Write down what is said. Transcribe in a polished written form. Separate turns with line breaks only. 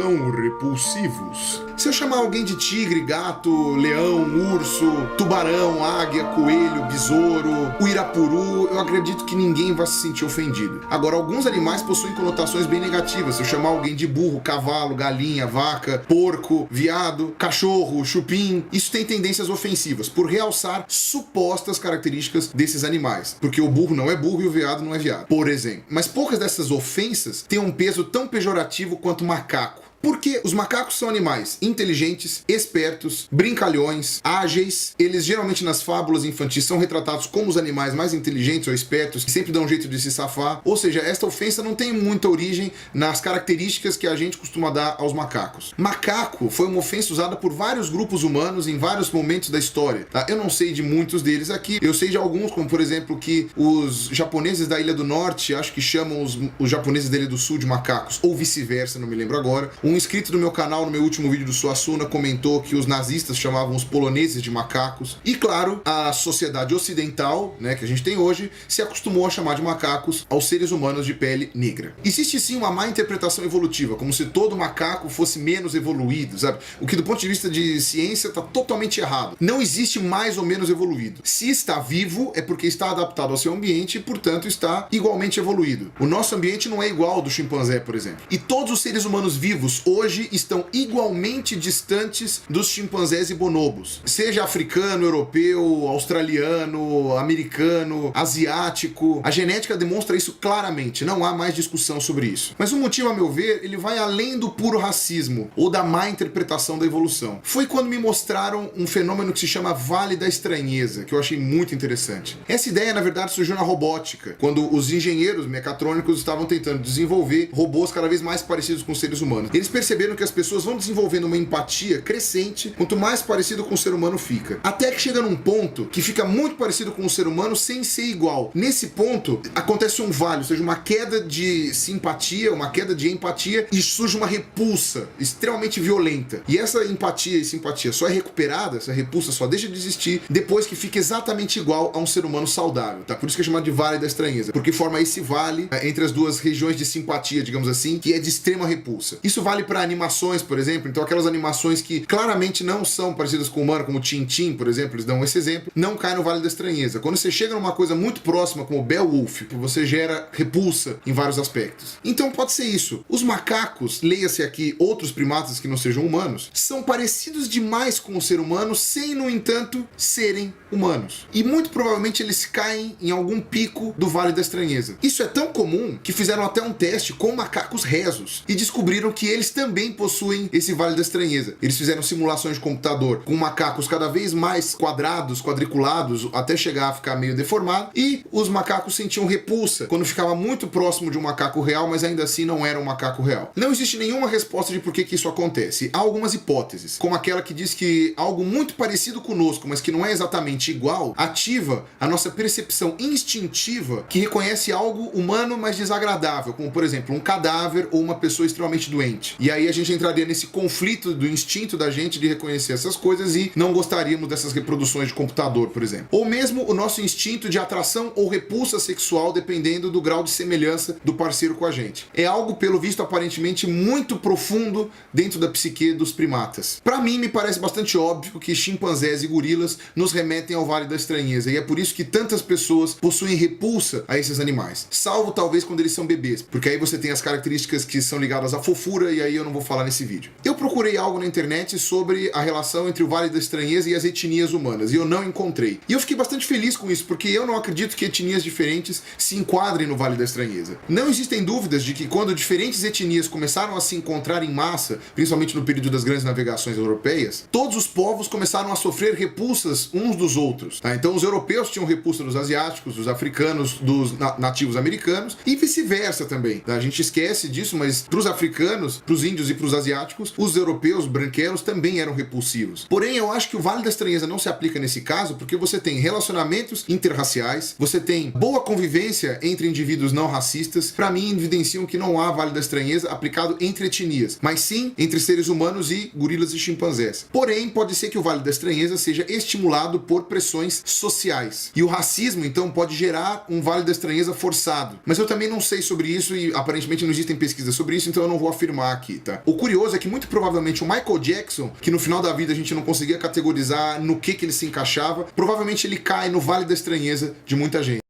repulsivos. Se eu chamar alguém de tigre, gato, leão, urso, tubarão, águia, coelho, besouro, uirapuru, eu acredito que ninguém vai se sentir ofendido. Agora, alguns animais possuem conotações bem negativas. Se eu chamar alguém de burro, cavalo, galinha, vaca, porco, viado, cachorro, chupim, isso tem tendências ofensivas, por realçar supostas características desses animais. Porque o burro não é burro e o veado não é veado, por exemplo. Mas poucas dessas ofensas têm um peso tão pejorativo quanto macaco. Porque os macacos são animais inteligentes, espertos, brincalhões, ágeis. Eles geralmente nas fábulas infantis são retratados como os animais mais inteligentes ou espertos, que sempre dão um jeito de se safar. Ou seja, esta ofensa não tem muita origem nas características que a gente costuma dar aos macacos. Macaco foi uma ofensa usada por vários grupos humanos em vários momentos da história, tá? Eu não sei de muitos deles aqui, eu sei de alguns, como por exemplo que os japoneses da Ilha do Norte, acho que chamam os japoneses da Ilha do Sul de macacos, ou vice-versa, não me lembro agora. Um inscrito do meu canal, no meu último vídeo do Suassuna, comentou que os nazistas chamavam os poloneses de macacos. E claro, a sociedade ocidental, né, que a gente tem hoje, se acostumou a chamar de macacos aos seres humanos de pele negra. Existe sim uma má interpretação evolutiva, como se todo macaco fosse menos evoluído, sabe? O que do ponto de vista de ciência está totalmente errado. Não existe mais ou menos evoluído. Se está vivo, é porque está adaptado ao seu ambiente e, portanto, está igualmente evoluído. O nosso ambiente não é igual ao do chimpanzé, por exemplo. E todos os seres humanos vivos hoje estão igualmente distantes dos chimpanzés e bonobos. Seja africano, europeu, australiano, americano, asiático. A genética demonstra isso claramente, não há mais discussão sobre isso. Mas o motivo, a meu ver, ele vai além do puro racismo ou da má interpretação da evolução. Foi quando me mostraram um fenômeno que se chama Vale da Estranheza, que eu achei muito interessante. Essa ideia, na verdade, surgiu na robótica, quando os engenheiros mecatrônicos estavam tentando desenvolver robôs cada vez mais parecidos com seres humanos. Eles perceberam que as pessoas vão desenvolvendo uma empatia crescente quanto mais parecido com o ser humano fica. Até que chega num ponto que fica muito parecido com o ser humano sem ser igual. Nesse ponto, acontece um vale, ou seja, uma queda de simpatia, uma queda de empatia e surge uma repulsa extremamente violenta. E essa empatia e simpatia só é recuperada, essa repulsa só deixa de existir depois que fica exatamente igual a um ser humano saudável, tá? Por isso que é chamado de Vale da Estranheza, porque forma esse vale entre as duas regiões de simpatia, digamos assim, que é de extrema repulsa. Isso vale para animações, por exemplo. Então aquelas animações que claramente não são parecidas com o humano, como Tintin, por exemplo, eles dão esse exemplo, não cai no Vale da Estranheza. Quando você chega numa coisa muito próxima, como o Beowulf, você gera repulsa em vários aspectos. Então pode ser isso. Os macacos, leia-se aqui outros primatas que não sejam humanos, são parecidos demais com o ser humano, sem, no entanto, serem humanos. E muito provavelmente eles caem em algum pico do Vale da Estranheza. Isso é tão comum que fizeram até um teste com macacos rezos e descobriram que eles também possuem esse Vale da Estranheza. Eles fizeram simulações de computador com macacos cada vez mais quadrados, quadriculados, até chegar a ficar meio deformado, e os macacos sentiam repulsa quando ficava muito próximo de um macaco real, mas ainda assim não era um macaco real. Não existe nenhuma resposta de por que isso acontece. Há algumas hipóteses, como aquela que diz que algo muito parecido conosco, mas que não é exatamente igual, ativa a nossa percepção instintiva que reconhece algo humano, mas desagradável, como por exemplo um cadáver ou uma pessoa extremamente doente. E aí a gente entraria nesse conflito do instinto da gente de reconhecer essas coisas e não gostaríamos dessas reproduções de computador, por exemplo. Ou mesmo o nosso instinto de atração ou repulsa sexual, dependendo do grau de semelhança do parceiro com a gente. É algo, pelo visto, aparentemente muito profundo dentro da psique dos primatas. Para mim, me parece bastante óbvio que chimpanzés e gorilas nos remetem ao Vale da Estranheza, e é por isso que tantas pessoas possuem repulsa a esses animais. Salvo talvez quando eles são bebês, porque aí você tem as características que são ligadas à fofura, e aí eu não vou falar nesse vídeo. Eu procurei algo na internet sobre a relação entre o Vale da Estranheza e as etnias humanas, e eu não encontrei. E eu fiquei bastante feliz com isso, porque eu não acredito que etnias diferentes se enquadrem no Vale da Estranheza. Não existem dúvidas de que quando diferentes etnias começaram a se encontrar em massa, principalmente no período das grandes navegações europeias, todos os povos começaram a sofrer repulsas uns dos outros, tá? Então os europeus tinham repulsa dos asiáticos, dos africanos, dos nativos americanos, e vice-versa também, tá? A gente esquece disso, mas para os africanos, para os índios e para os asiáticos, os europeus branquelos também eram repulsivos. Porém, eu acho que o Vale da Estranheza não se aplica nesse caso, porque você tem relacionamentos interraciais, você tem boa convivência entre indivíduos não racistas. Para mim, evidenciam que não há Vale da Estranheza aplicado entre etnias, mas sim entre seres humanos e gorilas e chimpanzés. Porém, pode ser que o Vale da Estranheza seja estimulado por pressões sociais. E o racismo, então, pode gerar um Vale da Estranheza forçado. Mas eu também não sei sobre isso e aparentemente não existem pesquisas sobre isso, então eu não vou afirmar aqui, tá? O curioso é que muito provavelmente o Michael Jackson, que no final da vida a gente não conseguia categorizar no que ele se encaixava, provavelmente ele cai no Vale da Estranheza de muita gente.